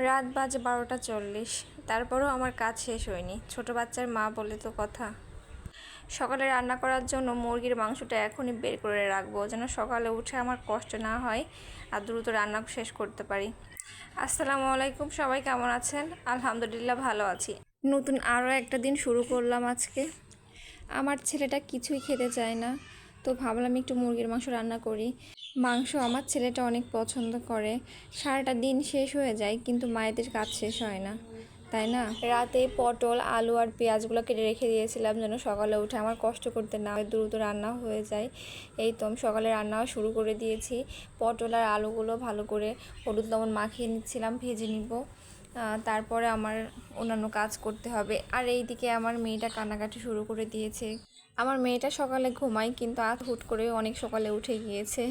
রাত বাজে 12টা 40। তারপরেও আমার কাজ শেষ হয়নি। ছোট বাচ্চার মা বলে তো কথা। সকালে রান্না করার জন্য মুরগির মাংসটা এখনই বের করে রাখবো, যেন সকালে উঠে আমার কষ্ট না হয় আর দ্রুত রান্না শেষ করতে পারি। আসসালামু আলাইকুম, সবাই কেমন আছেন? আলহামদুলিল্লাহ ভালো আছি। নতুন আরও একটা দিন শুরু করলাম আজকে। আমার ছেলেটা কিছুই খেতে চায় না, তো ভাবলাম একটু মুরগির মাংস রান্না করি। মাংস আমার ছেলেটা অনেক পছন্দ করে। সারাটা দিন শেষ হয়ে যায় কিন্তু মায়েদের কাজ শেষ হয় না, তাই না? রাতে পটল, আলু আর পেঁয়াজগুলো কেটে রেখে দিয়েছিলাম যেন সকালে উঠে আমার কষ্ট করতে না হয়, দ্রুত রান্না হয়ে যায়। এই তো আমি সকালে রান্না শুরু করে দিয়েছি। পটল আর আলুগুলো ভালো করে হলুদ লবণ মাখিয়ে নিচ্ছিলাম, ভেজে নিব। তারপরে আমার অন্যান্য কাজ করতে হবে। আর এইদিকে আমার মেয়েটা কান্নাকাটি শুরু করে দিয়েছে। আমার মেয়েটা সকালে ঘুমায় কিন্তু আজ হুট করে অনেক সকালে উঠে গিয়েছে।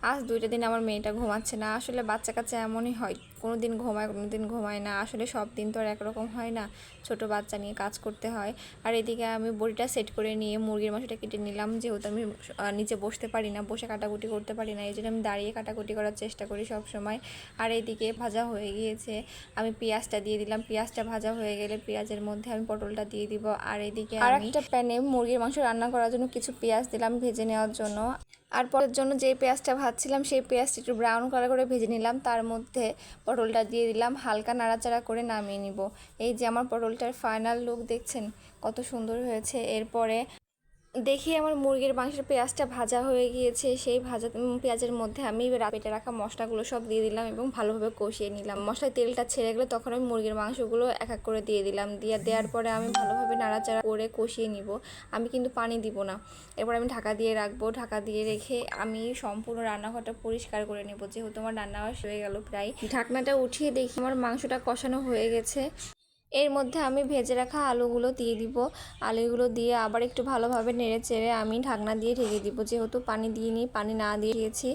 আজ 2টা দিন আমার মেয়েটা ঘুমাচ্ছে না। আসলে বাচ্চা কাচ্চা এমনই হয়, কোনো দিন ঘুমায় কোনো দিন ঘুমায় না। আসলে সব দিন তো আর একরকম হয় না, ছোট বাচ্চা নিয়ে কাজ করতে হয়। আর এদিকে আমি বড়িটা সেট করে নিয়ে মুরগির মাংসটা কেটে নিলাম। যেহেতু আমি নিচে বসতে পারি না, বসে কাটাকুটি করতে পারি না, এই জন্য আমি দাঁড়িয়ে কাটাকুটি করার চেষ্টা করি সব সময়। আর এইদিকে ভাজা হয়ে গিয়েছে, আমি পেঁয়াজটা দিয়ে দিলাম। পেঁয়াজটা ভাজা হয়ে গেলে পেঁয়াজের মধ্যে আমি পটলটা দিয়ে দিব। আর এদিকে আর একটা প্যানে মুরগির মাংস রান্না করার জন্য কিছু পেঁয়াজ দিলাম ভেজে নেওয়ার জন্য। আর পরের জন্য যে পেঁয়াজটা ভাজছিলাম সেই পেঁয়াজটা একটু ব্রাউন কালার করে ভেজে নিলাম। তার মধ্যে পটলটা দিয়ে দিলাম, হালকা নাড়াচাড়া করে নামিয়ে নিব। এই যে আমার পটলটার ফাইনাল লুক দেখছেন কত সুন্দর হয়েছে। এরপরে দেখি আমার মুরগির মাংসের পেঁয়াজটা ভাজা হয়ে গিয়েছে। সেই ভাজা পেঁয়াজের মধ্যে আমি পেটে রাখা মশলাগুলো সব দিয়ে দিলাম এবং ভালোভাবে কষিয়ে নিলাম। মশলায় তেলটা ছেড়ে গেলে তখন আমি মুরগির মাংসগুলো এক এক করে দিয়ে দিলাম। দেওয়ার পরে আমি ভালোভাবে নাড়াচাড়া করে কষিয়ে নিব। আমি কিন্তু পানি দিব না। এরপর আমি ঢাকা দিয়ে রাখবো। ঢাকা দিয়ে রেখে আমি সম্পূর্ণ রান্নাঘরটা পরিষ্কার করে নেব। যেহেতু আমার রান্না হয়ে গেল প্রায়, ঢাকনাটা উঠিয়ে দেখি আমার মাংসটা কষানো হয়ে গেছে। এর মধ্যে আমি ভেজে রাখা আলুগুলো দিয়ে দিব। আলুগুলো দিয়ে আবার একটু ভালোভাবে নেড়ে চেড়ে আমি ঢাকনা দিয়ে ঢেকে দিব। যেহেতু পানি দিইনি, পানি না দিয়েছি।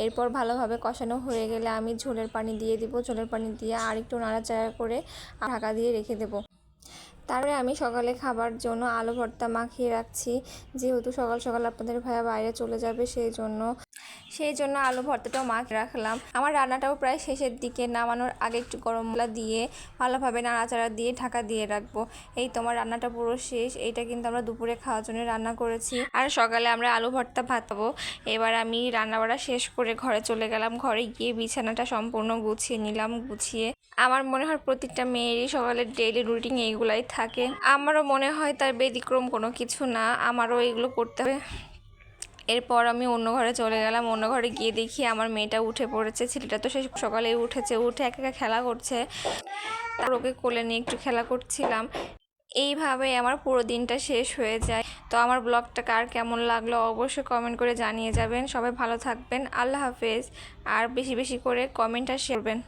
এরপর ভালোভাবে কষানো হয়ে গেলে আমি ঝোলের পানি দিয়ে দিব। ঝোলের পানি দিয়ে আর একটু নাড়াচাড়া করে ঢাকা দিয়ে রেখে দেব। তারপরে আমি সকালে খাবার জন্য আলু ভর্তা মাখিয়ে রাখছি। যেহেতু সকাল সকাল আপনাদের ভাইয়া বাইরে চলে যাবে, সেই জন্য আলু ভর্তাটাও মাখিয়ে রাখলাম। আমার রান্নাটাও প্রায় শেষের দিকে, নামানোর আগে একটু গরম মশলা দিয়ে ভালোভাবে নাড়াচাড়া দিয়ে ঢাকা দিয়ে রাখবো। এই তোমার রান্নাটা পুরো শেষ। এইটা কিন্তু আমরা দুপুরে খাওয়ার জন্য রান্না করেছি, আর সকালে আমরা আলু ভর্তা ভাত খাবো। এবার আমি রান্নাবাড়া শেষ করে ঘরে চলে গেলাম। ঘরে গিয়ে বিছানাটা সম্পূর্ণ গুছিয়ে নিলাম। গুছিয়ে আমার মনে হয় প্রত্যেকটা মেয়েরই সকালের ডেইলি রুটিন এইগুলাই থাকে। আমারও মনে হয় তার ব্যতিক্রম কোনো কিছু না, আমারও এগুলো করতে হবে। এরপর আমি অন্য ঘরে চলে গেলাম। অন্য ঘরে গিয়ে দেখি আমার মেয়েটা উঠে পড়েছে। ছেলেটা তো সে সকালেই উঠেছে, উঠে একা একা খেলা করছে। তার ওকে কোলে নিয়ে একটু খেলা করছিলাম। এইভাবে আমার পুরো দিনটা শেষ হয়ে যায়। তো আমার ব্লগটা কার কেমন লাগলো অবশ্যই কমেন্ট করে জানিয়ে যাবেন। সবাই ভালো থাকবেন। আল্লাহ হাফেজ। আর বেশি বেশি করে কমেন্ট আর শেয়ার করবেন।